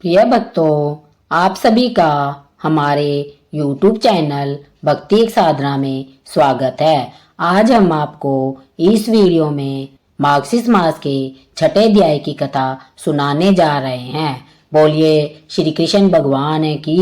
प्रिय भक्तों, आप सभी का हमारे YouTube चैनल भक्ति एक साधना में स्वागत है। आज हम आपको इस वीडियो में मार्गशीर्ष मास के छठे अध्याय की कथा सुनाने जा रहे हैं। बोलिए श्री कृष्ण भगवान की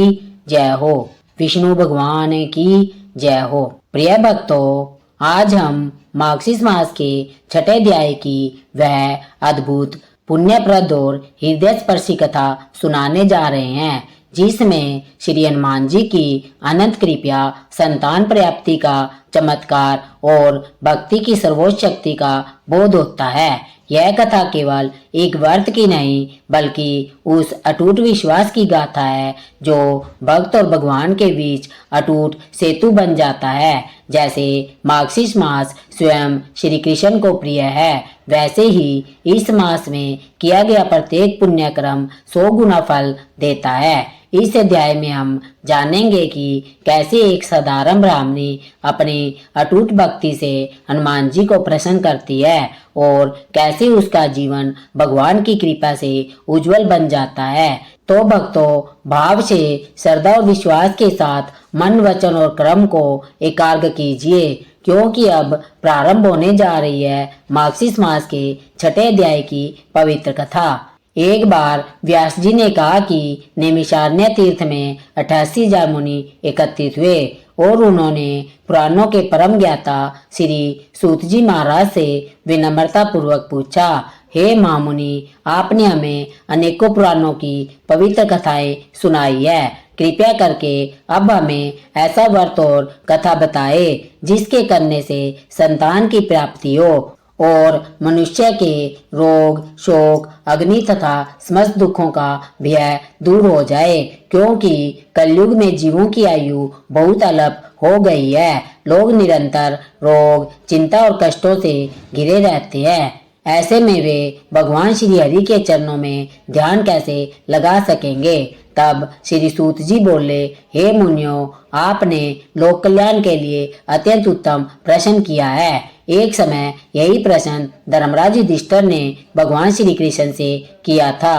जय हो, विष्णु भगवान की जय हो। प्रिय भक्तों, आज हम मार्गशीर्ष मास के छठे अध्याय की वह अद्भुत पुण्यप्रद और हृदय स्पर्शी कथा सुनाने जा रहे हैं, जिसमें श्री हनुमान जी की अनंत कृपा, संतान प्राप्ति का चमत्कार और भक्ति की सर्वोच्च शक्ति का बोध होता है। यह कथा केवल एक व्रत की नहीं बल्कि उस अटूट विश्वास की गाथा है जो भक्त और भगवान के बीच अटूट सेतु बन जाता है। जैसे मार्गशीर्ष मास स्वयं श्री कृष्ण को प्रिय है, वैसे ही इस मास में किया गया प्रत्येक पुण्य कर्म 100 गुना फल देता है। इस अध्याय में हम जानेंगे कि कैसे एक साधारण ब्राह्मणी अपनी अटूट भक्ति से हनुमान जी को प्रसन्न करती है और कैसे उसका जीवन भगवान की कृपा से उज्जवल बन जाता है। तो भक्तों, भाव से, श्रद्धा और विश्वास के साथ मन, वचन और कर्म को एकाग्र कीजिए, क्योंकि अब प्रारंभ होने जा रही है मार्गशीर्ष मास के छठे अध्याय की पवित्र कथा। एक बार व्यास जी ने कहा कि नैमिषारण्य तीर्थ में 88,000 मुनि एकत्रित हुए और उन्होंने पुराणों के परम ज्ञाता श्री सूत जी महाराज से विनम्रता पूर्वक पूछा, हे महामुनि, आपने हमें अनेकों पुराणों की पवित्र कथाएं सुनाई है, कृपया करके अब हमें ऐसा व्रत और कथा बताए जिसके करने से संतान की प्राप्ति हो और मनुष्य के रोग, शोक, अग्नि तथा समस्त दुखों का भय दूर हो जाए, क्योंकि कलयुग में जीवों की आयु बहुत अल्प हो गई है। लोग निरंतर रोग, चिंता और कष्टों से घिरे रहते हैं। ऐसे में वे भगवान श्री हरि के चरणों में ध्यान कैसे लगा सकेंगे। तब श्री सूत जी बोले, हे मुनियों, आपने लोक कल्याण के लिए अत्यंत उत्तम प्रश्न किया है। एक समय यही प्रश्न धर्मराज युधिष्ठिर ने भगवान श्री कृष्ण से किया था।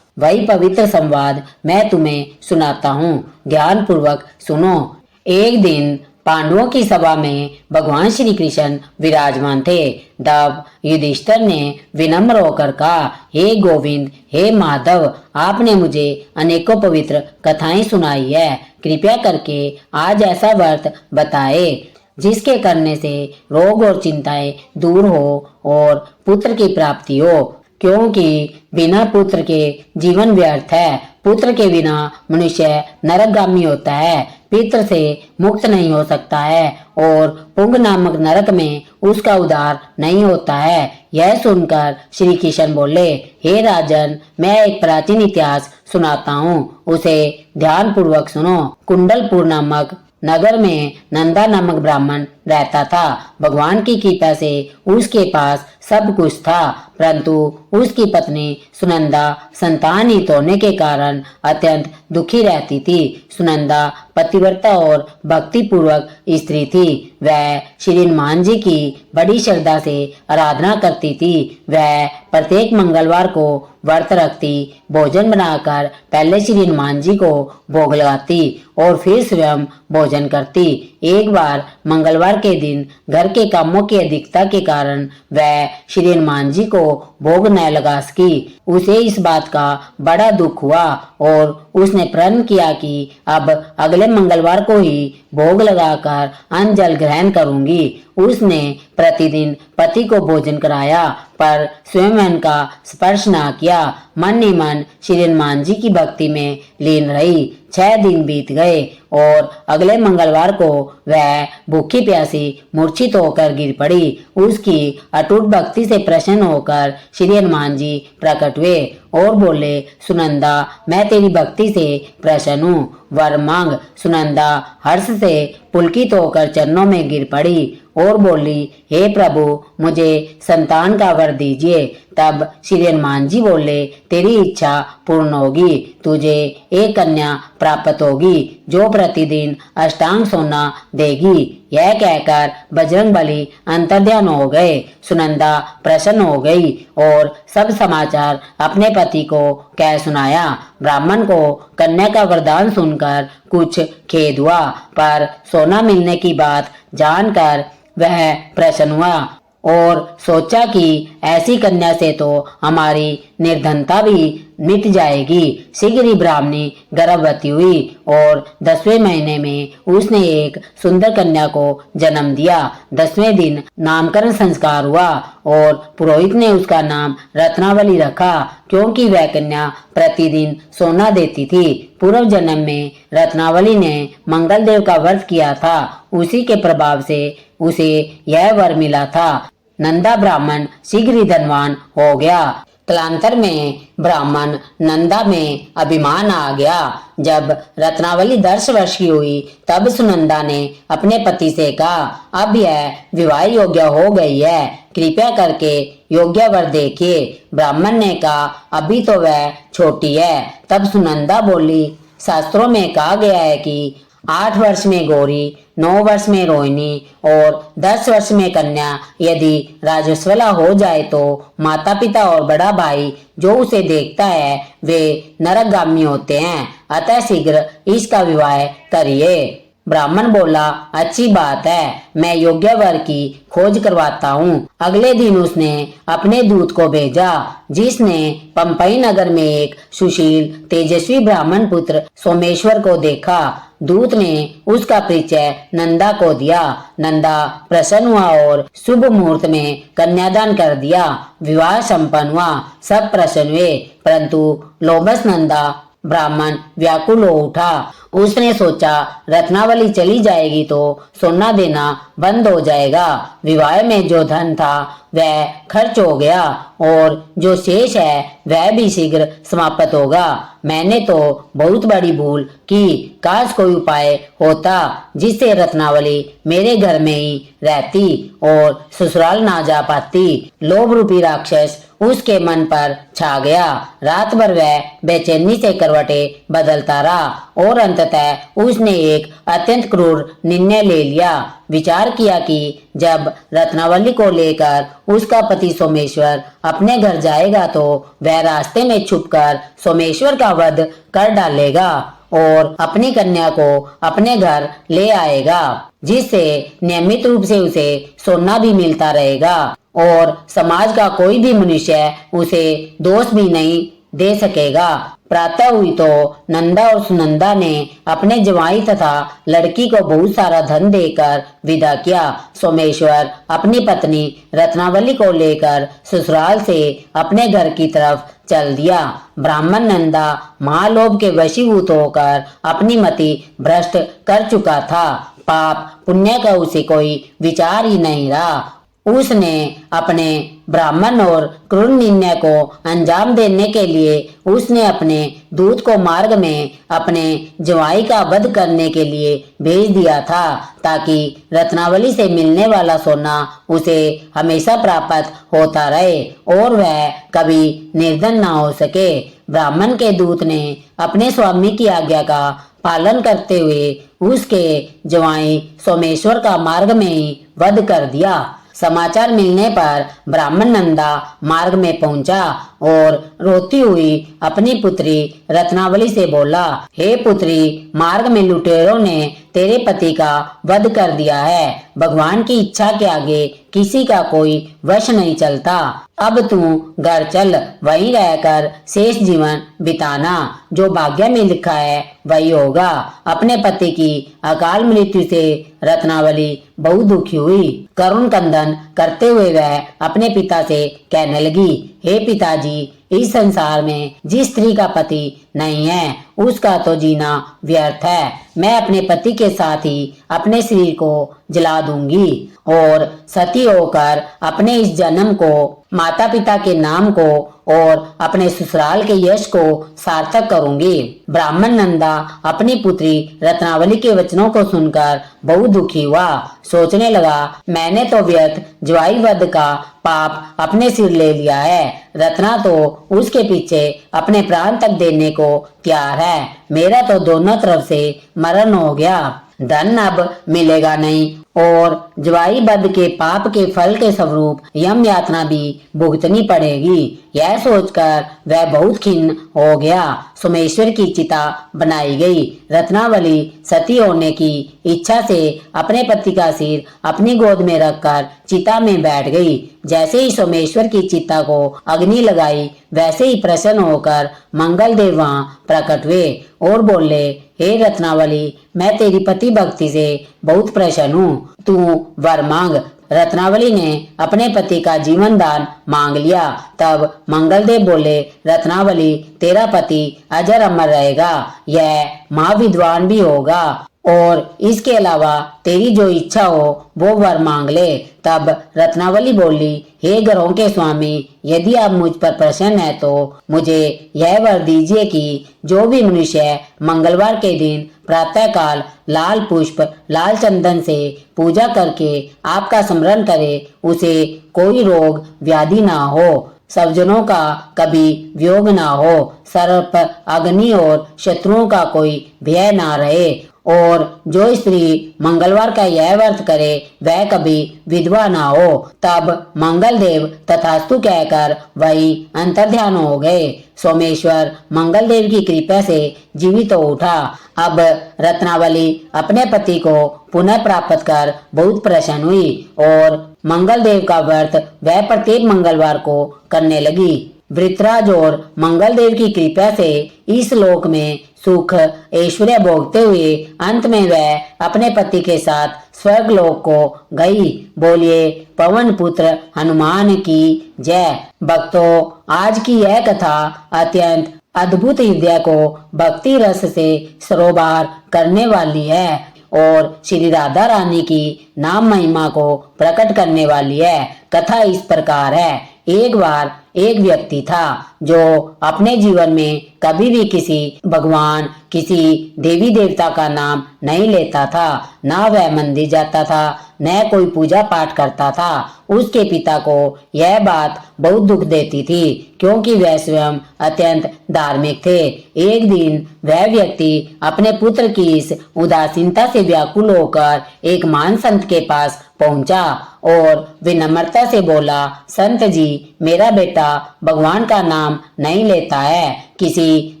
वही पवित्र संवाद मैं तुम्हें सुनाता हूँ, ध्यान पूर्वक सुनो। एक दिन पांडवों की सभा में भगवान श्री कृष्ण विराजमान थे। तब युधिष्ठिर ने विनम्र होकर कहा, हे गोविंद, हे माधव, आपने मुझे अनेकों पवित्र कथाएं सुनाई है, कृपया करके आज ऐसा व्रत बताए जिसके करने से रोग और चिंताएं दूर हो और पुत्र की प्राप्ति हो, क्योंकि बिना पुत्र के जीवन व्यर्थ है। पुत्र के बिना मनुष्य नरकगामी होता है, पितृ से मुक्त नहीं हो सकता है और पुंग नामक नरक में उसका उद्धार नहीं होता है। यह सुनकर श्री कृष्ण बोले, हे राजन, मैं एक प्राचीन इतिहास सुनाता हूँ, उसे ध्यान पूर्वक सुनो। कुंडलपुर नामक नगर में नंदा नामक ब्राह्मण रहता था। भगवान की कृपा से उसके पास सब कुछ था, परंतु उसकी पत्नी सुनंदा संतानहीन होने के कारण अत्यंत दुखी रहती थी। सुनंदा पतिव्रता और भक्ति पूर्वक स्त्री थी। वह श्री हनुमान जी की बड़ी श्रद्धा से आराधना करती थी। वह प्रत्येक मंगलवार को व्रत रखती, भोजन बनाकर पहले श्री हनुमान जी को भोग लगाती और फिर स्वयं भोजन करती। एक बार मंगलवार के दिन घर के कामों की अधिकता के कारण वह श्री हनुमान जी को भोग न लगा सकी। उसे इस बात का बड़ा दुख हुआ और उसने प्रण किया कि अब अगले मंगलवार को ही भोग लगाकर अन्न जल ग्रहण करूंगी। उसने प्रतिदिन पति को भोजन कराया पर स्वयं अन्न का स्पर्श न किया। मन ही मन श्री हनुमान जी की भक्ति में लीन रही। 6 दिन बीत गए और अगले मंगलवार को वह भूखी प्यासी मूर्छित होकर गिर पड़ी। उसकी अटूट भक्ति से प्रसन्न होकर श्री हनुमान जी प्रकट हुए और बोले, सुनंदा, मैं तेरी भक्ति से प्रसन्न हूँ, वर मांग। सुनंदा हर्ष से पुलकित होकर चरणों में गिर पड़ी और बोली, हे प्रभु, मुझे संतान का वर दीजिए। तब श्री हनुमान जी बोले, तेरी इच्छा पूर्ण होगी, तुझे एक कन्या प्राप्त होगी जो प्रतिदिन अष्टांग सोना देगी। यह कहकर बजरंगबली अंतर्ध्यान हो गए। सुनंदा प्रसन्न हो गई और सब समाचार अपने पति को कह सुनाया। ब्राह्मण को कन्या का वरदान सुनकर कुछ खेद हुआ, पर सोना मिलने की बात जानकर वह प्रसन्न हुआ और सोचा कि ऐसी कन्या से तो हमारी निर्धनता भी मिट जाएगी। शीघ्र ही ब्राह्मणी गर्भवती हुई और 10वें महीने में उसने एक सुंदर कन्या को जन्म दिया। 10वें दिन नामकरण संस्कार हुआ और पुरोहित ने उसका नाम रत्नावली रखा, क्योंकि वह कन्या प्रतिदिन सोना देती थी। पूर्व जन्म में रत्नावली ने मंगल देव का व्रत किया था, उसी के प्रभाव से उसे यह वर मिला था। नंदा ब्राह्मण शीघ्र ही धनवान हो गया। कालांतर में ब्राह्मण नंदा में अभिमान आ गया। जब रत्नावली 10 वर्ष की हुई तब सुनंदा ने अपने पति से कहा, अब यह विवाह योग्य हो गई है, कृपया करके योग्य वर देखिए। ब्राह्मण ने कहा, अभी तो वह छोटी है। तब सुनंदा बोली, शास्त्रों में कहा गया है कि 8 वर्ष में गौरी, 9 वर्ष में रोहिणी और 10 वर्ष में कन्या यदि राजस्वला हो जाए तो माता पिता और बड़ा भाई जो उसे देखता है वे नरकगामी होते हैं, अतः शीघ्र इसका विवाह करिए। ब्राह्मण बोला, अच्छी बात है, मैं योग्य वर की खोज करवाता हूँ। अगले दिन उसने अपने दूत को भेजा, जिसने पंपई नगर में एक सुशील तेजस्वी ब्राह्मण पुत्र सोमेश्वर को देखा। दूत ने उसका परिचय नंदा को दिया। नंदा प्रसन्न हुआ और शुभ मुहूर्त में कन्यादान कर दिया। विवाह संपन्न हुआ, सब प्रसन्न हुए, परंतु लोभस नंदा ब्राह्मण व्याकुल हो उठा। उसने सोचा, रत्नावली चली जाएगी तो सोना देना बंद हो जाएगा। विवाह में जो धन था वह खर्च हो गया और जो शेष है वह भी शीघ्र समाप्त होगा। मैंने तो बहुत बड़ी भूल की। काश कोई उपाय होता जिससे रत्नावली मेरे घर में ही रहती और ससुराल ना जा पाती। लोभ रूपी राक्षस उसके मन पर छा गया। रात भर वह बेचैनी से करवटें बदलता रहा और अंततः उसने एक अत्यंत क्रूर निर्णय ले लिया। विचार किया कि जब रत्नावली को लेकर उसका पति सोमेश्वर अपने घर जाएगा तो वह रास्ते में छुपकर सोमेश्वर का वध कर डालेगा और अपनी कन्या को अपने घर ले आएगा, जिससे नियमित रूप से उसे सोना भी मिलता रहेगा और समाज का कोई भी मनुष्य उसे दोष भी नहीं दे सकेगा। प्रातः हुई तो नंदा और सुनंदा ने अपने जवाई तथा लड़की को बहुत सारा धन देकर विदा किया। सोमेश्वर अपनी पत्नी रत्नावली को लेकर ससुराल से अपने घर की तरफ चल दिया। ब्राह्मण नंदा महालोभ के वशीभूत होकर अपनी मति भ्रष्ट कर चुका था। पाप पुण्य का उसे कोई विचार ही नहीं रहा। उसने अपने ब्राह्मण और क्रूर निर्णय को अंजाम देने के लिए उसने अपने दूत को मार्ग में अपने जवाई का वध करने के लिए भेज दिया था, ताकि रत्नावली से मिलने वाला सोना उसे हमेशा प्राप्त होता रहे और वह कभी निर्धन ना हो सके। ब्राह्मण के दूत ने अपने स्वामी की आज्ञा का पालन करते हुए उसके जवाई सोमेश्वर का मार्ग में ही वध कर दिया। समाचार मिलने पर ब्राह्मण नंदा मार्ग में पहुंचा और रोती हुई अपनी पुत्री रत्नावली से बोला, हे पुत्री, मार्ग में लुटेरों ने तेरे पति का वध कर दिया है। भगवान की इच्छा के आगे किसी का कोई वश नहीं चलता। अब तू घर चल, वहीं रहकर शेष जीवन बिताना। जो भाग्य में लिखा है वही होगा। अपने पति की अकाल मृत्यु से रत्नावली बहुत दुखी हुई। करुण कंदन करते हुए वह अपने पिता से कहने लगी, हे पिताजी, इस संसार में जिस स्त्री का पति नहीं है उसका तो जीना व्यर्थ है। मैं अपने पति के साथ ही अपने शरीर को जला दूंगी और सती होकर अपने इस जन्म को, माता पिता के नाम को और अपने ससुराल के यश को सार्थक करूंगी। ब्राह्मण नंदा अपनी पुत्री रत्नावली के वचनों को सुनकर बहुत दुखी हुआ। सोचने लगा, मैंने तो व्यर्थ जवाई वध का पाप अपने सिर ले लिया है। रत्ना तो उसके पीछे अपने प्राण तक देने को तैयार है। मेरा तो दोनों तरफ से मरण हो गया। धन अब मिलेगा नहीं और जवाई बद के पाप के फल के स्वरूप यम यातना भी भुगतनी पड़ेगी। यह सोचकर वह बहुत खिन्न हो गया। सोमेश्वर की चिता बनाई गई। रत्नावली सती होने की इच्छा से अपने पति का सिर अपनी गोद में रखकर चिता में बैठ गई। जैसे ही सोमेश्वर की चिता को अग्नि लगाई, वैसे ही प्रसन्न होकर मंगल देव वहां प्रकट हुए और बोले, हे रत्नावली, मैं तेरी पति भक्ति से बहुत प्रसन्न हूँ, तू वर मांग। रत्नावली ने अपने पति का जीवन दान मांग लिया। तब मंगलदेव बोले, रत्नावली, तेरा पति अजर अमर रहेगा, यह महाविद्वान भी होगा और इसके अलावा तेरी जो इच्छा हो वो वर मांग ले। तब रत्नावली बोली, हे ग्रहों के स्वामी, यदि आप मुझ पर प्रसन्न है तो मुझे यह वर दीजिए कि जो भी मनुष्य मंगलवार के दिन प्रातः काल लाल पुष्प लाल चंदन से पूजा करके आपका स्मरण करे, उसे कोई रोग व्याधि ना हो, सज्जनों का कभी वियोग ना हो, सर्प अग्नि और शत्रुओं का कोई भय ना रहे और जो स्त्री मंगलवार का यह व्रत करे वह कभी विधवा ना हो। तब मंगल देव तथास्तु कहकर वही अंतर्ध्यान हो गए। सोमेश्वर मंगल देव की कृपा से जीवित हो उठा। अब रत्नावली अपने पति को पुनः प्राप्त कर बहुत प्रसन्न हुई और मंगल देव का व्रत वह प्रत्येक मंगलवार को करने लगी। वृतराज और मंगल देव की कृपा से इस लोक में सुख ऐश्वर्य भोगते हुए अंत में वह अपने पति के साथ स्वर्ग लोक को गई। बोलिए पवन पुत्र हनुमान की जय। भक्तों, आज की यह कथा अत्यंत अद्भुत हृदय को भक्ति रस से सरोबार करने वाली है और श्री राधा रानी की नाम महिमा को प्रकट करने वाली है। कथा इस प्रकार है। एक बार एक व्यक्ति था जो अपने जीवन में कभी भी किसी भगवान, किसी देवी देवता का नाम नहीं लेता था। ना वह मंदिर जाता था, न कोई पूजा पाठ करता था। उसके पिता को यह बात बहुत दुख देती थी क्योंकि वह स्वयं अत्यंत धार्मिक थे। एक दिन वह व्यक्ति अपने पुत्र की इस उदासीनता से व्याकुल होकर एक महान संत के पास पहुंचा और विनम्रता से बोला, संत जी, मेरा बेटा भगवान का नाम नहीं लेता है, किसी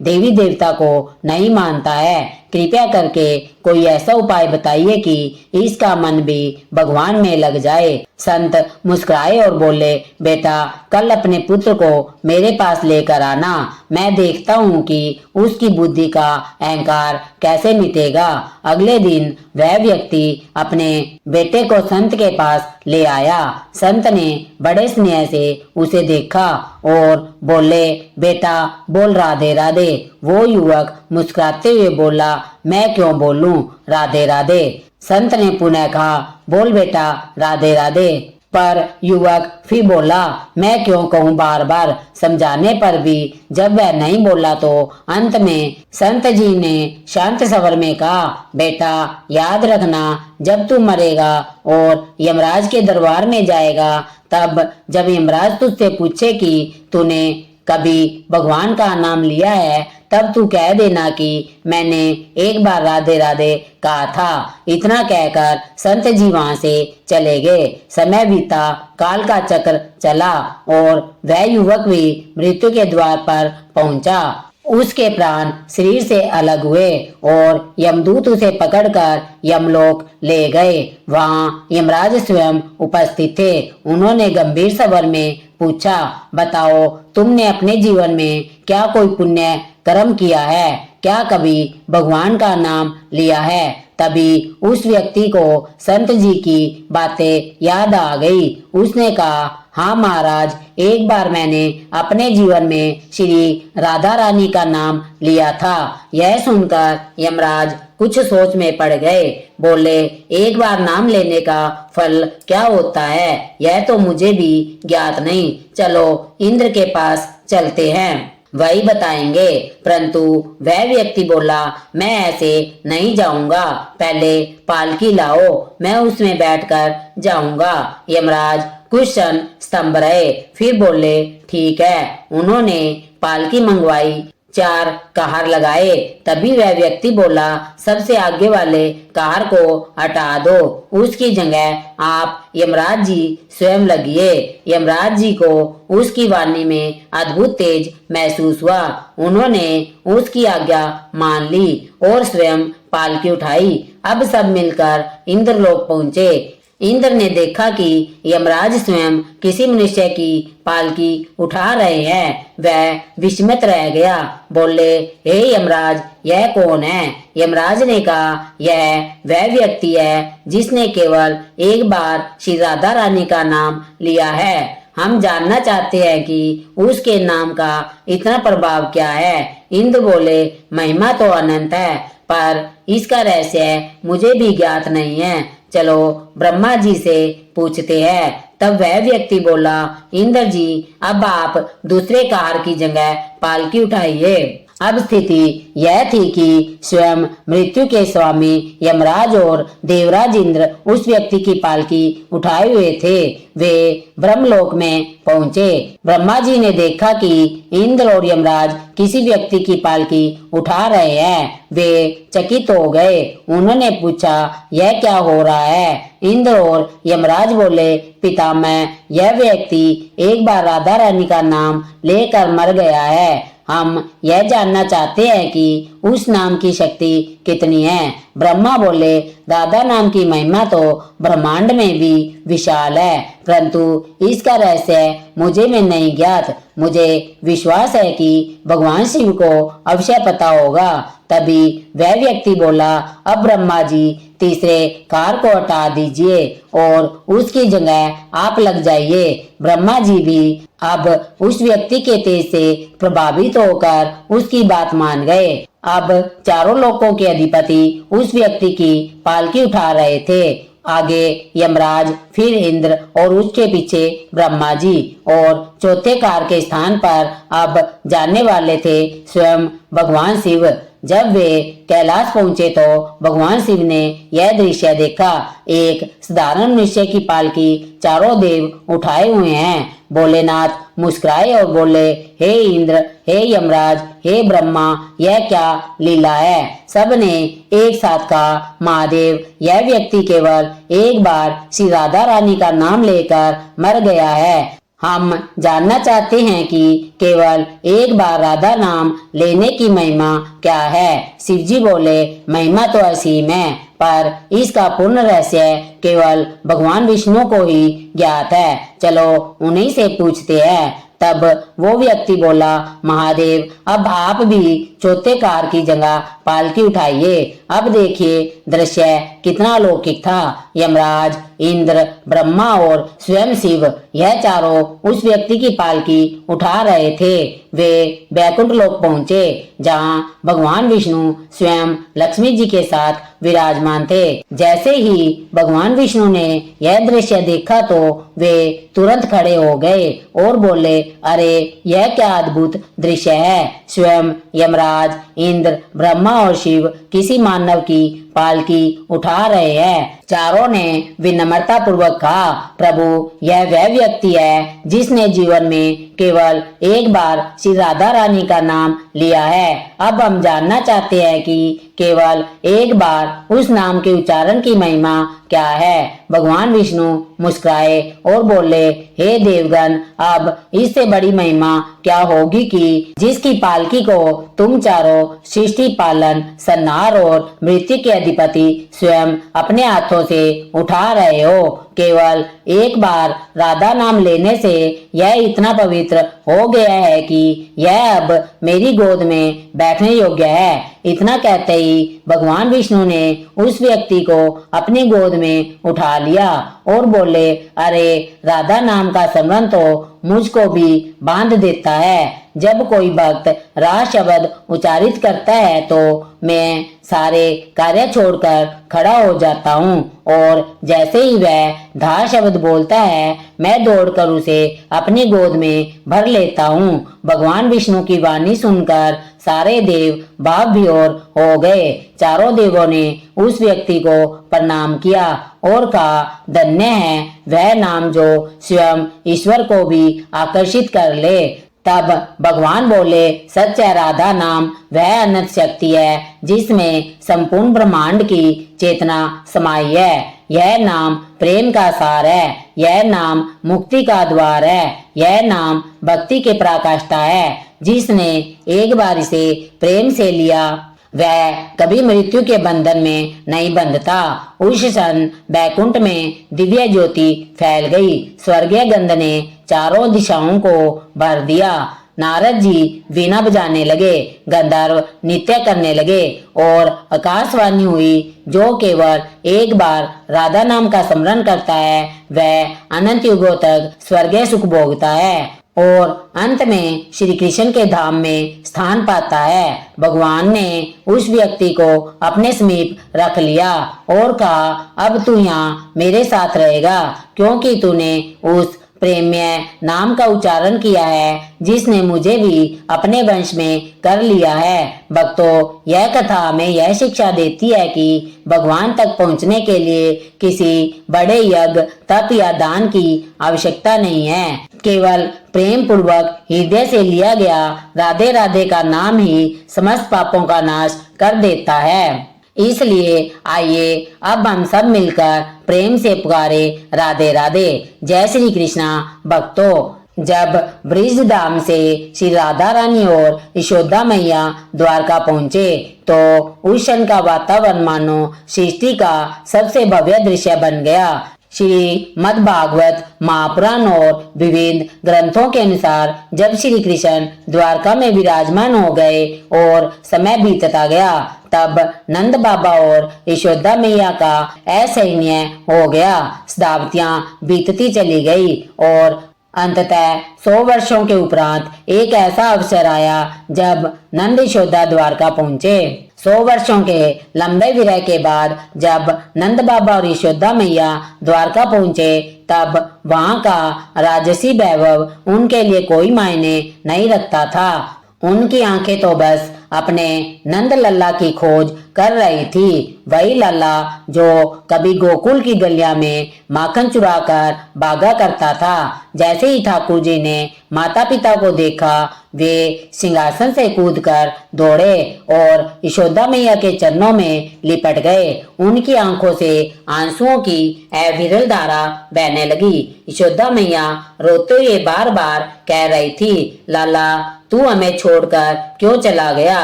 देवी देवता को नहीं मानता है, कृपया करके कोई ऐसा उपाय बताइए कि इसका मन भी भगवान में लग जाए। संत मुस्कुराए और बोले, बेटा कल अपने पुत्र को मेरे पास लेकर आना, मैं देखता हूँ कि उसकी बुद्धि का अहंकार कैसे मिटेगा। अगले दिन वह व्यक्ति अपने बेटे को संत के पास ले आया। संत ने बड़े स्नेह से उसे देखा और बोले, बेटा बोल राधे राधे। वो युवक मुस्कुराते हुए बोला, मैं क्यों बोलूं राधे राधे। संत ने पुनः कहा, बोल बेटा राधे राधे। पर युवक फिर बोला, मैं क्यों कहूँ बार बार। समझाने पर भी जब वह नहीं बोला तो अंत में संत जी ने शांत स्वर में कहा, बेटा याद रखना, जब तू मरेगा और यमराज के दरबार में जाएगा, तब जब यमराज तुझसे पूछे कि तूने कभी भगवान का नाम लिया है, तब तू कह देना कि मैंने एक बार राधे राधे कहा था। इतना कहकर संत जी वहां से चले गए। समय बीता, काल का चक्र चला और वह युवक भी मृत्यु के द्वार पर पहुंचा। उसके प्राण शरीर से अलग हुए और यमदूत उसे पकड़कर यमलोक ले गए। वहां यमराज स्वयं उपस्थित थे। उन्होंने गंभीर स्वर में पूछा, बताओ तुमने अपने जीवन में क्या कोई पुण्य कर्म किया है? क्या कभी भगवान का नाम लिया है? तभी उस व्यक्ति को संत जी की बातें याद आ गई। उसने कहा, हाँ महाराज, एक बार मैंने अपने जीवन में श्री राधा रानी का नाम लिया था। यह सुनकर यमराज कुछ सोच में पड़ गए। बोले, एक बार नाम लेने का फल क्या होता है यह तो मुझे भी ज्ञात नहीं। चलो इंद्र के पास चलते हैं, वही बताएंगे। परंतु वह व्यक्ति बोला, मैं ऐसे नहीं जाऊंगा, पहले पालकी लाओ, मैं उसमें बैठकर जाऊंगा। यमराज कुछ क्षण स्तंभ रहे, फिर बोले, ठीक है। उन्होंने पालकी मंगवाई, 4 कहार लगाए। तभी वह व्यक्ति बोला, सबसे आगे वाले कहार को हटा दो, उसकी जगह आप यमराज जी स्वयं लगिए। यमराज जी को उसकी वाणी में अद्भुत तेज महसूस हुआ। उन्होंने उसकी आज्ञा मान ली और स्वयं पालकी उठाई। अब सब मिलकर इंद्रलोक पहुंचे। इंद्र ने देखा कि यमराज स्वयं किसी मनुष्य की पालकी उठा रहे हैं। वह विस्मित रह गया। बोले, हे यमराज, यह कौन है? यमराज ने कहा, यह वह व्यक्ति है जिसने केवल एक बार श्री राधा रानी का नाम लिया है। हम जानना चाहते हैं कि उसके नाम का इतना प्रभाव क्या है। इंद्र बोले, महिमा तो अनंत है, पर इसका रहस्य मुझे भी ज्ञात नहीं है। चलो ब्रह्मा जी से पूछते हैं। तब वह व्यक्ति बोला, इंद्र जी, अब आप दूसरे कहार की जगह पालकी उठाइए। अब स्थिति यह थी कि स्वयं मृत्यु के स्वामी यमराज और देवराज इंद्र उस व्यक्ति की पालकी उठाए हुए थे। वे ब्रह्मलोक में पहुंचे। ब्रह्मा जी ने देखा कि इंद्र और यमराज किसी व्यक्ति की पालकी उठा रहे हैं। वे चकित हो गए। उन्होंने पूछा, यह क्या हो रहा है? इंद्र और यमराज बोले, पितामह, यह व्यक्ति एक बार राधा रानी का नाम लेकर मर गया है। हम यह जानना चाहते हैं कि उस नाम की शक्ति कितनी है। ब्रह्मा बोले, राधा नाम की महिमा तो ब्रह्मांड में भी विशाल है, परंतु इसका रहस्य मुझे में नहीं ज्ञात। मुझे विश्वास है कि भगवान शिव को अवश्य पता होगा। तभी वह व्यक्ति बोला, अब ब्रह्मा जी तीसरे कार को हटा दीजिए और उसकी जगह आप लग जाइए। ब्रह्मा जी भी अब उस व्यक्ति के तेज से प्रभावित होकर उसकी बात मान गए। अब चारों लोकों के अधिपति उस व्यक्ति की पालकी उठा रहे थे। आगे यमराज, फिर इंद्र और उसके पीछे ब्रह्मा जी, और चौथे कार के स्थान पर अब जाने वाले थे स्वयं भगवान शिव। जब वे कैलाश पहुंचे तो भगवान शिव ने यह दृश्य देखा। एक साधारण मनुष्य की पालकी चारों देव उठाए हुए हैं। भोलेनाथ मुस्कुराए और बोले, हे इंद्र, हे यमराज, हे ब्रह्मा, यह क्या लीला है? सबने एक साथ कहा, महादेव, यह व्यक्ति केवल एक बार श्री राधा रानी का नाम लेकर मर गया है। हम जानना चाहते हैं कि केवल एक बार राधा नाम लेने की महिमा क्या है। शिव जी बोले, महिमा तो असीम है, पर इसका पूर्ण रहस्य केवल भगवान विष्णु को ही ज्ञात है। चलो उन्हीं से पूछते हैं। तब वो व्यक्ति बोला, महादेव, अब आप भी चौथे कार की जगह पालकी उठाइए। अब देखिए दृश्य कितना अलौकिक था। यमराज, इंद्र, ब्रह्मा और स्वयं शिव, यह चारों उस व्यक्ति की पालकी उठा रहे थे। वे बैकुंठ लोक पहुंचे, जहां भगवान विष्णु स्वयं लक्ष्मी जी के साथ विराजमान थे। जैसे ही भगवान विष्णु ने यह दृश्य देखा तो वे तुरंत खड़े हो गए और बोले, अरे यह क्या अद्भुत दृश्य है। स्वयं यमराज, इंद्र, ब्रह्मा और शिव किसी मानव की पालकी उठा रहे हैं। चारों ने विनम्रता पूर्वक कहा, प्रभु, यह वह व्यक्ति है जिसने जीवन में केवल एक बार श्री राधा रानी का नाम लिया है। अब हम जानना चाहते हैं कि केवल एक बार उस नाम के उच्चारण की महिमा क्या है। भगवान विष्णु मुस्कुराए और बोले, हे देवगण, अब इससे बड़ी महिमा क्या होगी कि जिसकी पालकी को तुम चारों सृष्टि पालन, संहार और मृत्यु के अधिपति स्वयं अपने हाथों से उठा रहे हो। केवल एक बार राधा नाम लेने से यह इतना पवित्र हो गया है कि यह अब मेरी गोद में बैठने योग्य है। इतना कहते ही भगवान विष्णु ने उस व्यक्ति को अपनी गोद में उठा लिया और बोले, अरे राधा नाम का स्मरण तो मुझको भी बांध देता है। जब कोई भक्त रा शब्द उच्चारित करता है तो मैं सारे कार्य छोड़कर खड़ा हो जाता हूँ और जैसे ही वह धा शब्द बोलता है मैं दौड़कर उसे अपनी गोद में भर लेता हूँ। भगवान विष्णु की वाणी सुनकर सारे देव भाव विभोर हो गए। चारों देवों ने उस व्यक्ति को प्रणाम किया और कहा, धन्य है वह नाम जो स्वयं ईश्वर को भी आकर्षित कर ले। तब भगवान बोले, सच है राधा नाम वह अनंत शक्ति है जिसमें संपूर्ण ब्रह्मांड की चेतना समाई है। यह नाम प्रेम का सार है, यह नाम मुक्ति का द्वार है, यह नाम भक्ति के पराकाष्ठा है। जिसने एक बार इसे प्रेम से लिया वह कभी मृत्यु के बंधन में नहीं बंधता। उस क्षण बैकुंठ में दिव्य ज्योति फैल गई। स्वर्गीय गंध ने चारों दिशाओं को भर दिया। नारद जी वीणा बजाने लगे, गंधर्व नृत्य करने लगे और आकाशवाणी हुई, जो केवल एक बार राधा नाम का स्मरण करता है वह अनंत युगों तक स्वर्गीय सुख भोगता है और अंत में श्री कृष्ण के धाम में स्थान पाता है। भगवान ने उस व्यक्ति को अपने समीप रख लिया और कहा, अब तू यहाँ मेरे साथ रहेगा क्योंकि तूने उस प्रेम्य नाम का उच्चारण किया है जिसने मुझे भी अपने वंश में कर लिया है। भक्तों, यह कथा हमें यह शिक्षा देती है कि भगवान तक पहुँचने के लिए किसी बड़े यज्ञ, तप या दान की आवश्यकता नहीं है। केवल प्रेम पूर्वक हृदय से लिया गया राधे राधे का नाम ही समस्त पापों का नाश कर देता है। इसलिए आइए अब हम सब मिलकर प्रेम से पुकारे, राधे राधे। जय श्री कृष्णा। भक्तों, जब ब्रिज धाम से श्री राधा रानी और यशोदा मैया द्वारका पहुँचे तो उस क्षण का वातावरण मानो सृष्टि का सबसे भव्य दृश्य बन गया। श्री मद्भागवत, महापुराण और विविध ग्रंथों के अनुसार जब श्री कृष्ण द्वारका में विराजमान हो गए और समय बीतता गया तब नंद बाबा और यशोदा मैया का असहनीय हो गया। शताब्दियां बीतती चली गई और अंततः 100 वर्षों के उपरांत एक ऐसा अवसर आया जब नंद यशोदा द्वारका पहुँचे। 100 वर्षों के लंबे विरह के बाद जब नंद बाबा और यशोदा मैया द्वारका पहुँचे तब वहाँ का राजसी वैभव उनके लिए कोई मायने नहीं रखता था। उनकी आंखें तो बस अपने नंद लल्ला की खोज कर रही थी। वही लल्ला जो कभी गोकुल की गलियां में माखन चुराकर भागा करता था। जैसे ही ठाकुर जी ने माता पिता को देखा वे सिंहासन से कूदकर दौड़े और यशोदा मैया के चरणों में लिपट गए। उनकी आंखों से आंसुओं की अविरल धारा बहने लगी। यशोदा मैया रोते हुए बार बार कह रही थी, लाला तू हमें छोड़कर क्यों चला गया?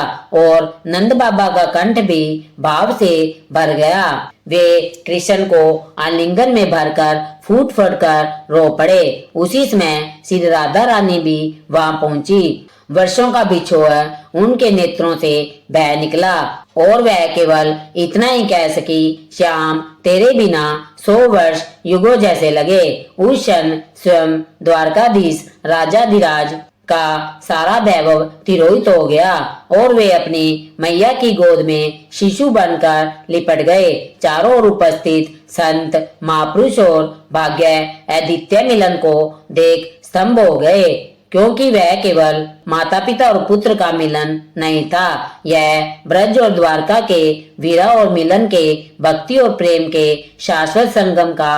और नंद बाबा का कंठ भी भाव से भर गया। वे कृष्ण को आलिंगन में भरकर फूट फूट कर रो पड़े। उसी समय श्री राधा रानी भी वहां पहुंची। वर्षों का बिछोह उनके नेत्रों से बह निकला और वह केवल इतना ही कह सकी, श्याम तेरे बिना 100 वर्ष युगों जैसे लगे। उस क्षण स्वयं द्वारकाधीश राजाधिराज का सारा वैभव तिरोहित हो गया और वे अपनी मैया की गोद में शिशु बनकर लिपट गए। चारों ओर उपस्थित संत, महापुरुष और भाग्य आदित्य मिलन को देख स्तंभ हो गए, क्योंकि वह केवल माता पिता और पुत्र का मिलन नहीं था, यह ब्रज और द्वारका के विरह और मिलन के, भक्ति और प्रेम के शाश्वत संगम का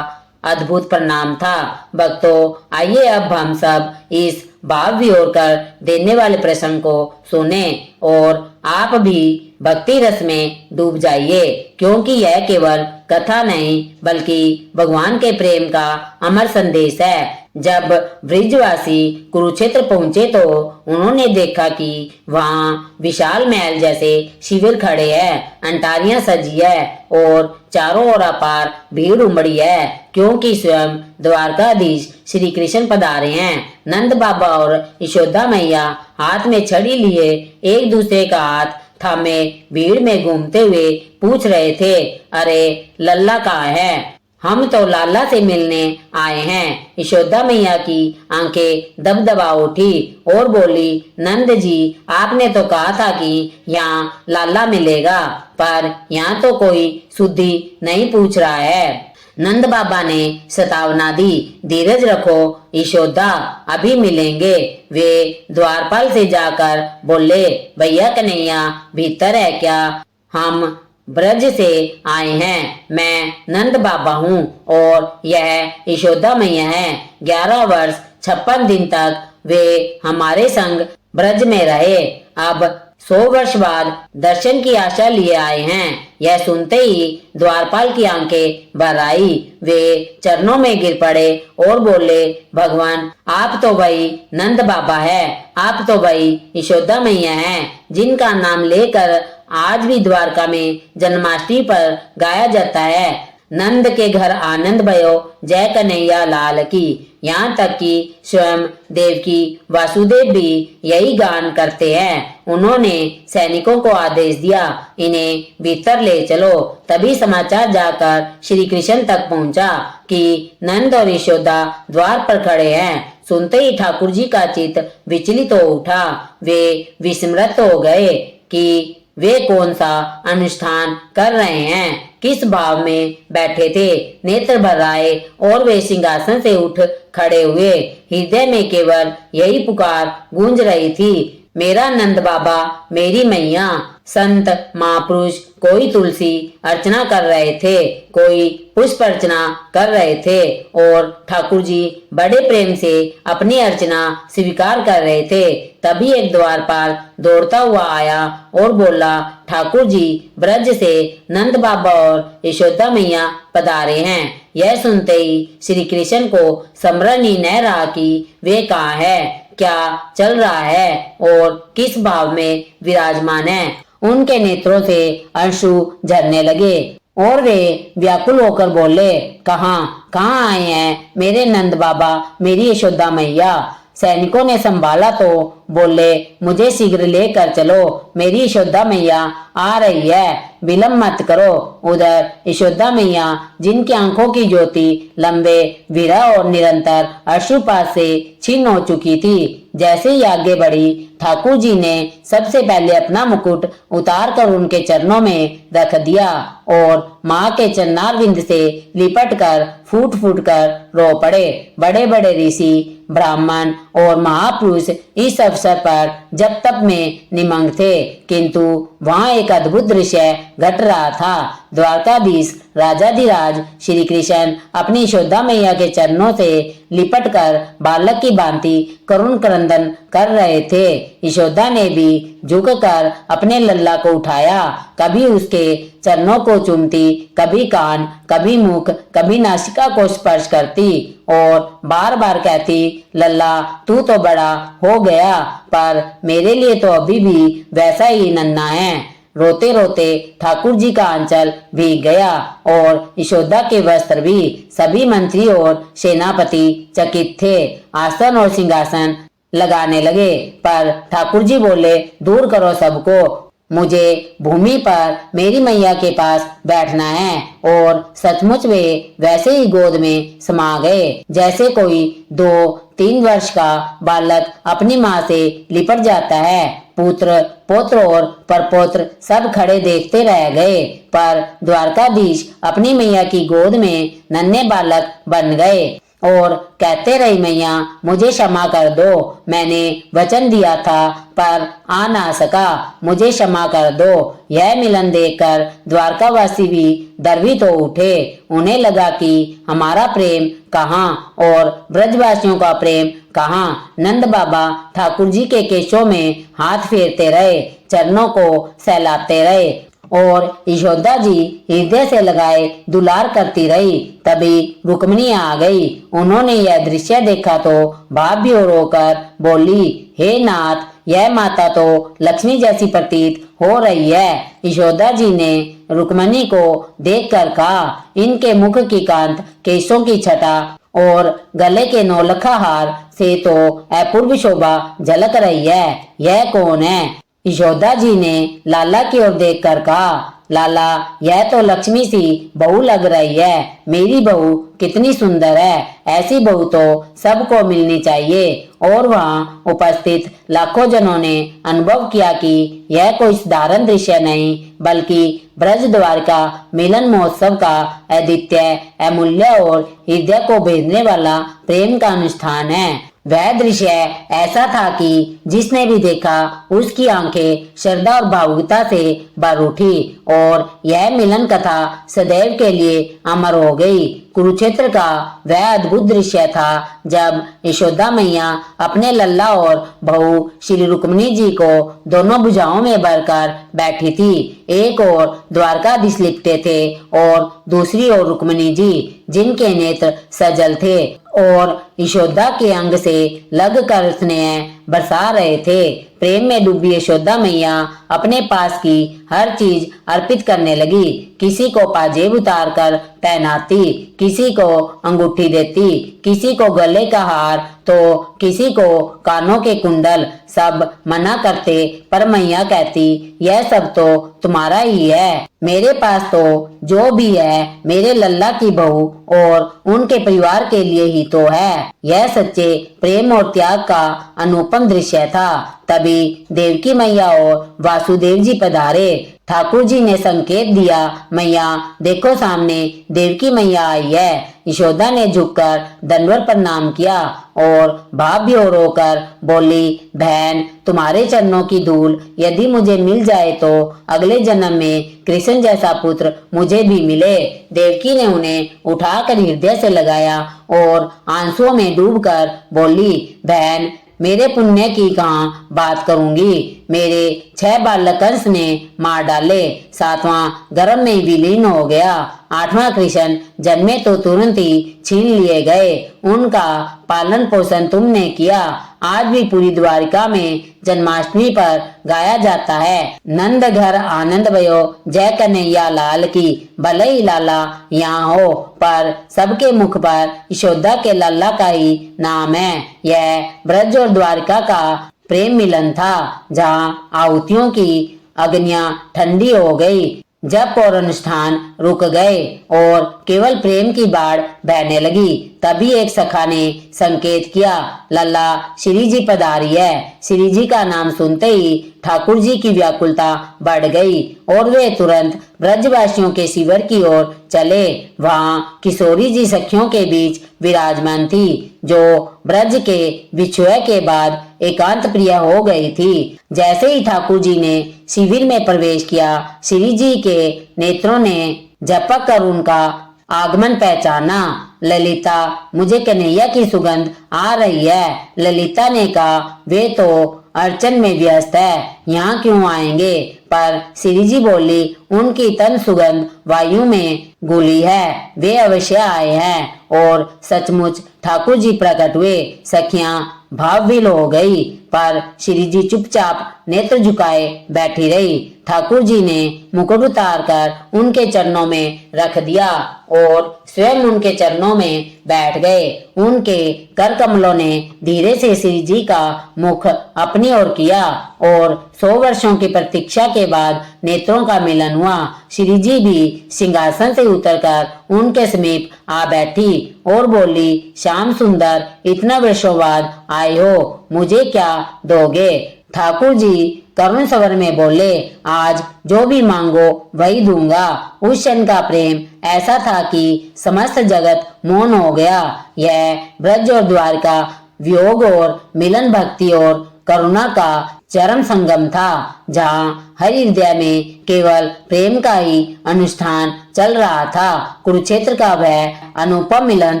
अद्भुत परिणाम था। भक्तों, आइए अब हम सब इस भाव विभोर कर देने वाले प्रसंग को सुने और आप भी भक्ति रस में डूब जाइए, क्योंकि यह केवल कथा नहीं बल्कि भगवान के प्रेम का अमर संदेश है। जब ब्रिजवासी कुरुक्षेत्र पहुंचे तो उन्होंने देखा कि वहां विशाल महल जैसे शिविर खड़े हैं, अंटारियां सजी है और चारों ओर अपार भीड़ उमड़ी है, क्योंकि स्वयं द्वारकाधीश श्री कृष्ण पधारे हैं। नंद बाबा और यशोदा मैया हाथ में छड़ी लिए एक दूसरे का हाथ थामे भीड़ में घूमते हुए पूछ रहे थे, अरे लल्ला कहाँ है? हम तो लाला से मिलने आए हैं। यशोदा मैया की आंखें दबदबा उठी और बोली, नंद जी, आपने तो कहा था कि यहाँ लाला मिलेगा, पर यहाँ तो कोई सुद्धि नहीं पूछ रहा है। नंद बाबा ने सतावना दी, धीरज रखो यशोदा, अभी मिलेंगे। वे द्वारपाल से जाकर बोले, भैया कन्हैया भीतर है क्या? हम ब्रज से आए हैं, मैं नंद बाबा हूँ और यह यशोदा मैया है। 11 वर्ष 56 दिन तक वे हमारे संग ब्रज में रहे, अब 100 वर्ष बाद दर्शन की आशा लिए आए हैं। यह सुनते ही द्वारपाल की आंखें भर आई। वे चरणों में गिर पड़े और बोले, भगवान, आप तो वही नंद बाबा है, आप तो वही यशोदा मैया हैं, जिनका नाम लेकर आज भी द्वारका में जन्माष्टमी पर गाया जाता है, नंद के घर आनंद भयो, जय कन्हैया लाल की। यहाँ तक कि स्वयं देवकी वासुदेव भी यही गान करते हैं। उन्होंने सैनिकों को आदेश दिया, इन्हें भीतर ले चलो। तभी समाचार जाकर श्री कृष्ण तक पहुंचा कि नंद और यशोदा द्वार पर खड़े हैं। सुनते ही ठाकुर जी का चित्त विचलित हो उठा। वे विस्मृत हो गए कि वे कौन सा अनुष्ठान कर रहे हैं, किस भाव में बैठे थे। नेत्र भर आए और वे सिंहासन से उठ खड़े हुए। हृदय में केवल यही पुकार गूंज रही थी, मेरा नंद बाबा, मेरी मैया। संत महापुरुष कोई तुलसी अर्चना कर रहे थे, कोई पुष्प अर्चना कर रहे थे और ठाकुर जी बड़े प्रेम से अपनी अर्चना स्वीकार कर रहे थे। तभी एक द्वारपाल दौड़ता हुआ आया और बोला, ठाकुर जी, ब्रज से नंद बाबा और यशोदा मैया पधारे हैं। यह सुनते ही श्री कृष्ण को स्मरण ही न रहा कि वे कहाँ है, क्या चल रहा है और किस भाव में विराजमान है। उनके नेत्रों से अंशु झरने लगे और वे व्याकुल होकर बोले, कहाँ आए हैं मेरे नंद बाबा, मेरी यशोदा मैया। सैनिकों ने संभाला तो बोले, मुझे शीघ्र लेकर चलो, मेरी यशोदा मैया आ रही है, विलंब मत करो। उधर यशोदा मैया, जिनकी आंखों की ज्योति लंबे विरह और निरंतर अश्रुपात से छीन हो चुकी थी, जैसे ही आगे बढ़ी, ठाकुर जी ने सबसे पहले अपना मुकुट उतार कर उनके चरणों में रख दिया और माँ के चरणारविंद से लिपट कर फूट फूट कर रो पड़े। बड़े बड़े ऋषि, ब्राह्मण और महापुरुष इस अवसर पर जप तप में निमग्न थे, किंतु वहां एक अद्भुत दृश्य घट रहा था। द्वारकाधीश राजाधिराज श्री कृष्ण अपनी यशोदा मैया के चरणों से लिपट कर बालक की भांति करुण क्रंदन कर रहे थे। यशोदा ने भी झुककर अपने लल्ला को उठाया, कभी उसके चरणों को चूमती, कभी कान, कभी मुख, कभी नासिका को स्पर्श करती और बार बार कहती, लल्ला तू तो बड़ा हो गया, पर मेरे लिए तो अभी भी वैसा ही नन्हा है। रोते रोते ठाकुर जी का आंचल भीग गया और यशोदा के वस्त्र भी। सभी मंत्री और सेनापति चकित थे, आसन और सिंहासन लगाने लगे, पर ठाकुर जी बोले, दूर करो सबको, मुझे भूमि पर मेरी मैया के पास बैठना है। और सचमुच वे वैसे ही गोद में समा गए, जैसे कोई 2-3 वर्ष का बालक अपनी माँ से लिपट जाता है। पुत्र, पौत्र और परपौत्र सब खड़े देखते रह गए, पर द्वारकाधीश अपनी मैया की गोद में नन्हे बालक बन गए और कहते रहे, मैया मुझे क्षमा कर दो, मैंने वचन दिया था पर आ ना सका, मुझे क्षमा कर दो। यह मिलन देखकर द्वारकावासी भी गर्वित हो उठे। उन्हें लगा कि हमारा प्रेम कहाँ और ब्रजवासियों का प्रेम कहाँ। नंद बाबा ठाकुर जी के केशों में हाथ फेरते रहे, चरणों को सहलाते रहे और यशोदा जी हृदय से लगाए दुलार करती रही। तभी रुक्मिणी आ गई। उन्होंने यह दृश्य देखा तो भाव भी रोकर बोली, हे नाथ, यह माता तो लक्ष्मी जैसी प्रतीत हो रही है। यशोदा जी ने रुक्मिणी को देखकर कहा, इनके मुख की कांत, केशों की छटा और गले के नौलखा हार से तो अपूर्व शोभा झलक रही है। यह कौन है? यशोदा जी ने लाला की ओर देखकर कहा, लाला, यह तो लक्ष्मी सी बहू लग रही है। मेरी बहू कितनी सुंदर है। ऐसी बहू तो सबको मिलनी चाहिए। और वहाँ उपस्थित लाखों जनों ने अनुभव किया कि यह कोई साधारण दृश्य नहीं, बल्कि ब्रज द्वारका मिलन महोत्सव का अद्वितीय, अमूल्य और हृदय को भेदने वाला प्रेम का अनुष्ठान है। वह दृश्य ऐसा था कि जिसने भी देखा उसकी आंखें श्रद्धा और भावुकता से भर उठी और यह मिलन कथा सदैव के लिए अमर हो गई। कुरुक्षेत्र का वह अद्भुत दृश्य था जब यशोदा मैया अपने लल्ला और बहू श्री रुक्मिणी जी को दोनों भुजाओं में भरकर बैठी थी। एक ओर द्वारकाधीश लिपटे थे और दूसरी ओर रुक्मिणी जी, जिनके नेत्र सजल थे और यशोदा के अंग से लग कर स्नेह बरसा रहे थे। प्रेम में डूबी यशोदा मैया अपने पास की हर चीज अर्पित करने लगी। किसी को पाजेब उतार कर पहनाती, किसी को अंगूठी देती, किसी को गले का हार तो किसी को कानों के कुंडल। सब मना करते पर मैया कहती, यह सब तो तुम्हारा ही है। मेरे पास तो जो भी है मेरे लल्ला की बहू और उनके परिवार के लिए ही तो है। यह सच्चे प्रेम और त्याग का अनुपम दृश्य था। तभी देवकी मैया और वासुदेव जी पधारे। ठाकुर जी ने संकेत दिया, मैया देखो, सामने देवकी मैया आई है। यशोदा ने झुककर दंडवत प्रणाम किया और भाव भी रोकर बोली, बहन, तुम्हारे चरणों की धूल यदि मुझे मिल जाए तो अगले जन्म में कृष्ण जैसा पुत्र मुझे भी मिले। देवकी ने उन्हें उठाकर हृदय से लगाया और आंसुओं में डूबकर बोली, बहन, मेरे पुण्य की कहाँ बात करूंगी। मेरे 6 बालक कंस ने मार डाले, 7वां गर्भ में विलीन हो गया, 8वां कृष्ण जन्मे तो तुरंत ही छीन लिए गए। उनका पालन पोषण तुमने किया। आज भी पूरी द्वारिका में जन्माष्टमी पर गाया जाता है, नंद घर आनंद भयो, जय कन्हैया लाल की। भले ही लाला यहाँ हो, पर सबके मुख पर यशोदा के लल्ला का ही नाम है। यह ब्रज और द्वारिका का प्रेम मिलन था, जहाँ आहुतियों की अग्नियां ठंडी हो गई, जब और अनुष्ठान रुक गए और केवल प्रेम की बाढ़ बहने लगी। तभी एक सखा ने संकेत किया, लल्ला, श्री जी पधारी है। श्री जी का नाम सुनते ही ठाकुर जी की व्याकुलता बढ़ गई और वे तुरंत ब्रजवासियों के शिविर की ओर चले। वहाँ किशोरी जी सखियों के बीच विराजमान थी, जो ब्रज के बिछुए के बाद एकांत प्रिय हो गई थी। जैसे ही ठाकुर जी ने शिविर में प्रवेश किया, श्री जी के नेत्रों ने झपक कर उनका आगमन पहचाना। ललिता, मुझे कन्हैया की सुगंध आ रही है। ललिता ने कहा, वे तो अर्चन में व्यस्त है, यहाँ क्यों आएंगे? पर श्री जी बोली, उनकी तन सुगंध वायु में घुली है, वे अवश्य आए हैं। और सचमुच ठाकुर जी प्रकट हुए। सखियां भावविल हो गई, पर श्री जी चुपचाप नेत्र झुकाए बैठी रही। ठाकुर जी ने मुकुट उतार कर उनके चरणों में रख दिया और स्वयं उनके चरणों में बैठ गए। उनके कर कमलों ने धीरे से श्री जी का मुख अपनी ओर किया और 100 वर्षों की प्रतीक्षा के बाद नेत्रों का मिलन हुआ। श्री जी भी सिंहासन से उतरकर उनके समीप आ बैठी और बोली, श्याम सुंदर, इतना वर्षों बाद आए हो, मुझे क्या दोगे? ठाकुर जी करुण स्वर में बोले, आज जो भी मांगो वही दूंगा। उस क्षण का प्रेम ऐसा था कि समस्त जगत मौन हो गया। यह ब्रज और द्वारका वियोग और मिलन, भक्ति और करुणा का चरम संगम था, जहाँ हर हृदय में केवल प्रेम का ही अनुष्ठान चल रहा था। कुरुक्षेत्र का वह अनुपम मिलन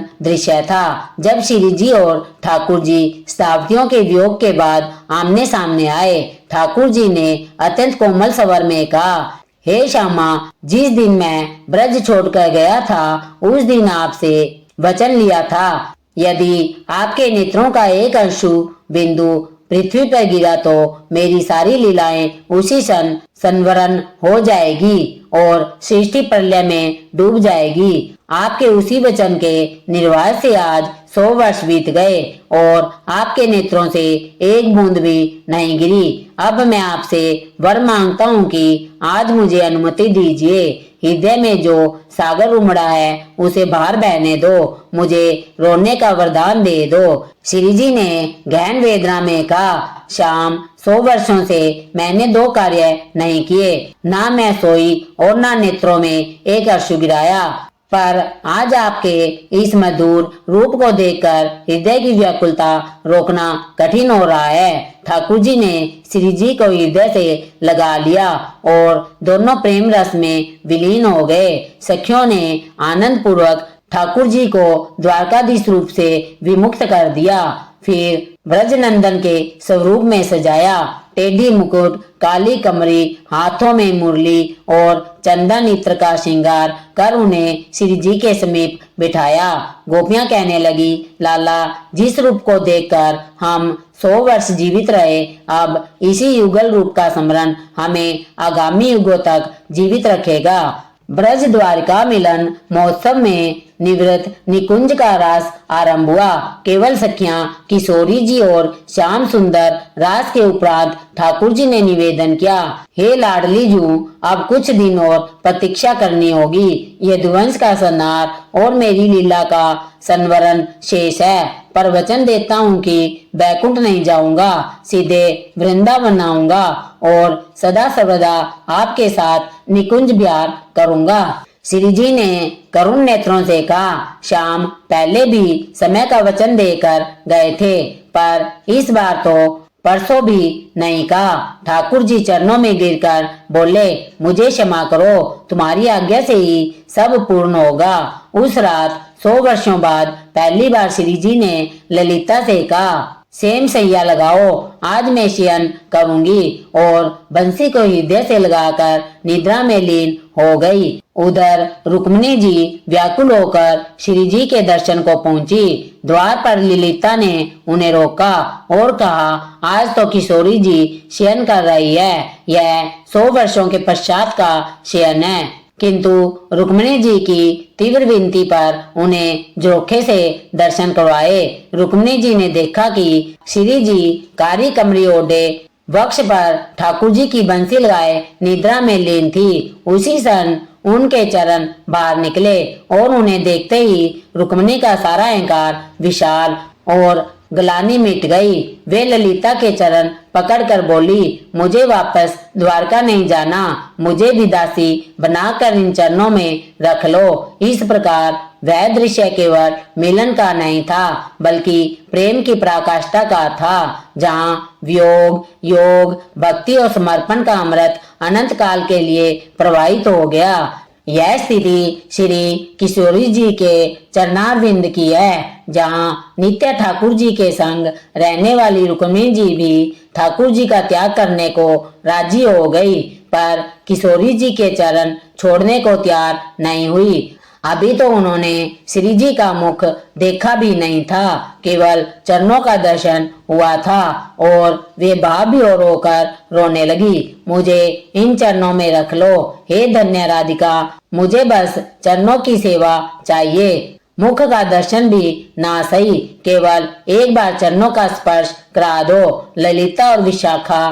दृश्य था, जब श्री जी और ठाकुर जी शताब्दियों के वियोग के बाद आमने सामने आए। ठाकुर जी ने अत्यंत कोमल स्वर में कहा, हे श्यामा, जिस दिन मैं ब्रज छोड़कर गया था उस दिन आपसे वचन लिया था, यदि आपके नेत्रों का एक अंशु बिंदु पृथ्वी पर गिरा तो मेरी सारी लीलाएं उसी क्षण संवरण हो जाएगी और सृष्टि प्रलय में डूब जाएगी। आपके उसी वचन के निर्वाह से आज 100 वर्ष बीत गए और आपके नेत्रों से एक बूंद भी नहीं गिरी। अब मैं आपसे वर मांगता हूँ कि आज मुझे अनुमति दीजिए। हृदय में जो सागर उमड़ा है उसे बाहर बहने दो, मुझे रोने का वरदान दे दो। श्री जी ने गहन वेदना में कहा, श्याम, 100 वर्षों से मैंने 2 कार्य नहीं किए, ना मैं सोई और ना नेत्रों में एक अश्रु गिराया, पर आज आपके इस मधुर रूप को देखकर हृदय की व्याकुलता रोकना कठिन हो रहा है। ठाकुर जी ने श्री जी को हृदय से लगा लिया और दोनों प्रेम रस में विलीन हो गए। सखियों ने आनंद पूर्वक ठाकुर जी को द्वारकाधीश रूप से विमुक्त कर दिया। फिर ब्रजनंदन के स्वरूप में सजाया। टेढ़ी मुकुट, काली कमरी, हाथों में मुरली और चंदन इत्र का श्रृंगार कर उन्हें श्री जी के समीप बिठाया। गोपियां कहने लगी, लाला, जिस रूप को देखकर हम 100 वर्ष जीवित रहे, अब इसी युगल रूप का स्मरण हमें आगामी युगों तक जीवित रखेगा। ब्रज द्वारिका मिलन महोत्सव में निवृत्त निकुंज का रास आरंभ हुआ। केवल सखियां किशोरी जी और श्याम सुंदर रास के उपरांत ठाकुर जी ने निवेदन किया, हे लाडली जू, अब कुछ दिन और प्रतीक्षा करनी होगी। यदुवंश का संहार और मेरी लीला का संवरण शेष है, पर वचन देता हूँ कि बैकुंठ नहीं जाऊंगा, सीधे वृंदावन आऊंगा और सदा सर्वदा आपके साथ निकुंज विहार करूंगा। श्री जी ने करुण नेत्रों से कहा, श्याम, पहले भी समय का वचन देकर गए थे, पर इस बार तो परसों भी नहीं कहा। ठाकुर जी चरणों में गिरकर बोले, मुझे क्षमा करो, तुम्हारी आज्ञा से ही सब पूर्ण होगा। उस रात 100 वर्षों बाद पहली बार श्री जी ने ललिता से कहा, सेम सैया लगाओ, आज मैं शयन करूंगी, और बंसी को हृदय से लगाकर निद्रा में लीन हो गई। उधर रुक्मिणी जी व्याकुल होकर श्री जी के दर्शन को पहुंची। द्वार पर ललिता ने उन्हें रोका और कहा, आज तो किशोरी जी शयन कर रही है, यह 100 वर्षों के पश्चात का शयन है। किंतु रुक्मिणी जी की तीव्र विनती पर उन्हें झरोखे से दर्शन करवाए। रुक्मिणी जी ने देखा कि श्री जी कारी कमरी ओढ़े वक्ष पर ठाकुर जी की बंसी लगाए निद्रा में लीन थी। उसी क्षण उनके चरण बाहर निकले और उन्हें देखते ही रुक्मिणी का सारा अहंकार विशाल और ग्लानि मिट गई। वे ललिता के चरण पकड़कर बोली, मुझे वापस द्वारका नहीं जाना, मुझे भी दासी बनाकर इन चरणों में रख लो। इस प्रकार वह दृश्य केवल मिलन का नहीं था, बल्कि प्रेम की पराकाष्ठा का था, जहाँ वियोग, योग, भक्ति और समर्पण का अमृत अनंत काल के लिए प्रवाहित हो गया। यह स्थिति श्री किशोरी जी के चरणारविंद की है, जहाँ नित्य ठाकुर जी के संग रहने वाली रुक्मिणी जी भी ठाकुर जी का त्याग करने को राजी हो गई, पर किशोरी जी के चरण छोड़ने को तैयार नहीं हुई। अभी तो उन्होंने श्री जी का मुख देखा भी नहीं था, केवल चरणों का दर्शन हुआ था और वे भाव और होकर रोने लगी। मुझे इन चरणों में रख लो, हे धन्य राधिका, मुझे बस चरणों की सेवा चाहिए। मुख का दर्शन भी ना सही, केवल एक बार चरणों का स्पर्श करा दो। ललिता और विशाखा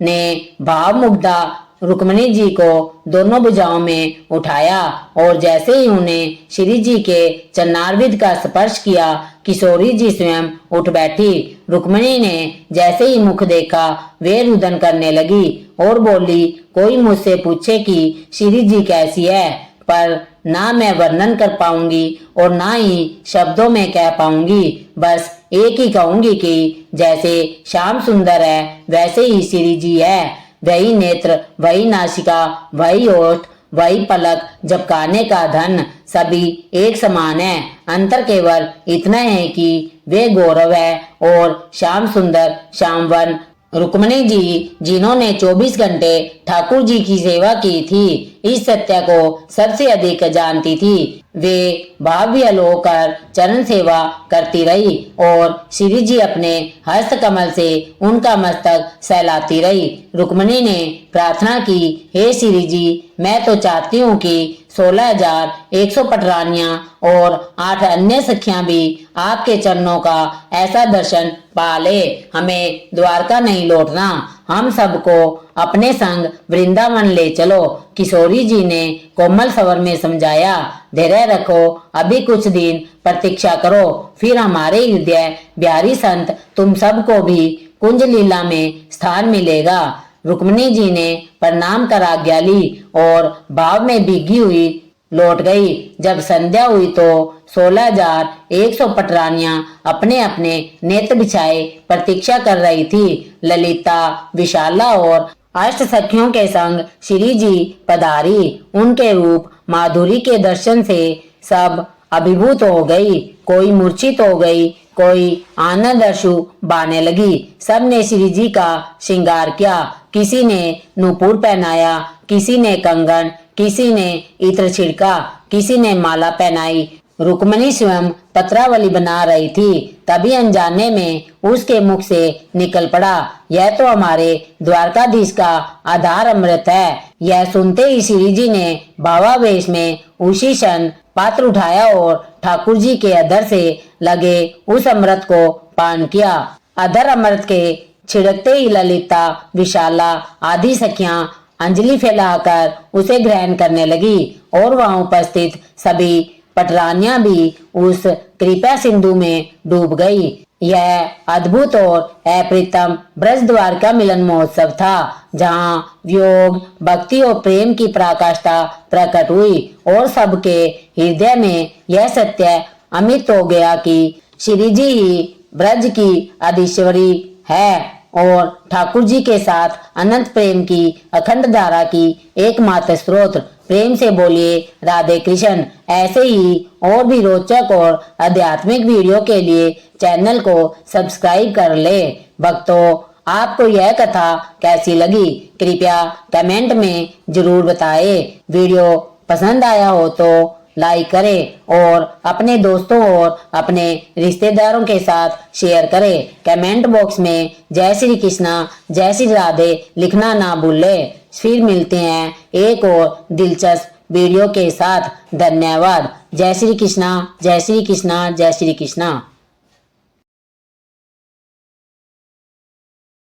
ने भाव मुग्धा रुक्मिणी जी को दोनों भुजाओं में उठाया और जैसे ही उन्हें श्री जी के चरणारविंद का स्पर्श किया, किशोरी जी स्वयं उठ बैठी। रुक्मिणी ने जैसे ही मुख देखा, वे रुदन करने लगी और बोली, कोई मुझसे पूछे कि श्री जी कैसी है, पर ना मैं वर्णन कर पाऊंगी और ना ही शब्दों में कह पाऊंगी। बस एक ही कहूंगी कि जैसे श्याम सुंदर है, वैसे ही श्री जी है। वही नेत्र, वही नासिका, वही ओठ, वही पलक झपकाने का धन, सभी एक समान है। अंतर केवल इतना है कि वे गौरव है और श्याम सुंदर, श्यामवन रुक्मिणी जी जिन्होंने 24 घंटे ठाकुर जी की सेवा की थी, इस सत्य को सबसे अधिक जानती थी। वे भाव्य होकर चरण सेवा करती रही और श्री जी अपने हस्त कमल से उनका मस्तक सहलाती रही। रुक्मिणी ने प्रार्थना की, हे श्री जी, मैं तो चाहती हूँ कि 16,100 पटरानियां और 8 अन्य सखियां भी आपके चरणों का ऐसा दर्शन पा ले। हमें द्वारका नहीं लौटना, हम सबको अपने संग वृंदावन ले चलो। किशोरी जी ने कोमल स्वर में समझाया, धैर्य रखो, अभी कुछ दिन प्रतीक्षा करो, फिर हमारे हृदय बिहारी संत तुम सबको भी कुंज लीला में स्थान मिलेगा। रुक्मिणी जी ने प्रणाम कर आज्ञा ली और भाव में भीगी हुई लौट गई। जब संध्या हुई तो 16,100 पटरानियां अपने अपने नेत्र बिछाए प्रतीक्षा कर रही थी। ललिता, विशाला और अष्ट सखियों के संग श्री जी पधारी। उनके रूप माधुरी के दर्शन से सब अभिभूत हो गई। कोई मूर्छित हो गई, कोई आनंद अश्रु बहाने लगी। सब ने श्री जी का श्रृंगार किया। किसी ने नूपुर पहनाया, किसी ने कंगन, किसी ने इत्र छिड़का, किसी ने माला पहनाई। रुक्मिणी स्वयं पत्रावली बना रही थी, तभी अनजाने में उसके मुख से निकल पड़ा, यह तो हमारे द्वारकाधीश का आधार अमृत है। यह सुनते ही श्री जी ने भावावेश में उसी क्षण पात्र उठाया और ठाकुर जी के अधर से लगे उस अमृत को पान किया। अधर अमृत के छिड़कते ही ललिता, विशाला आदि सखियां अंजलि फैलाकर उसे ग्रहण करने लगी और वहां उपस्थित सभी पटरानियां भी उस कृपा सिंधु में डूब गई। यह अद्भुत और अप्रतिम ब्रज द्वारका मिलन महोत्सव था, जहां योग, भक्ति और प्रेम की पराकाष्ठा प्रकट हुई और सबके हृदय में यह सत्य अमित हो गया कि श्री जी ही ब्रज की अधीश्वरी है और ठाकुर जी के साथ अनंत प्रेम की अखंड धारा की एकमात्र स्रोत। प्रेम से बोलिए राधे कृष्ण। ऐसे ही और भी रोचक और आध्यात्मिक वीडियो के लिए चैनल को सब्सक्राइब कर ले। भक्तों, आपको यह कथा कैसी लगी कृपया कमेंट में जरूर बताएं। वीडियो पसंद आया हो तो लाइक करें और अपने दोस्तों और अपने रिश्तेदारों के साथ शेयर करें। कमेंट बॉक्स में जय श्री कृष्णा, जय श्री राधे लिखना ना भूलें। फिर मिलते हैं एक और दिलचस्प वीडियो के साथ। धन्यवाद। जय श्री कृष्णा, जय श्री कृष्णा, जय श्री कृष्णा।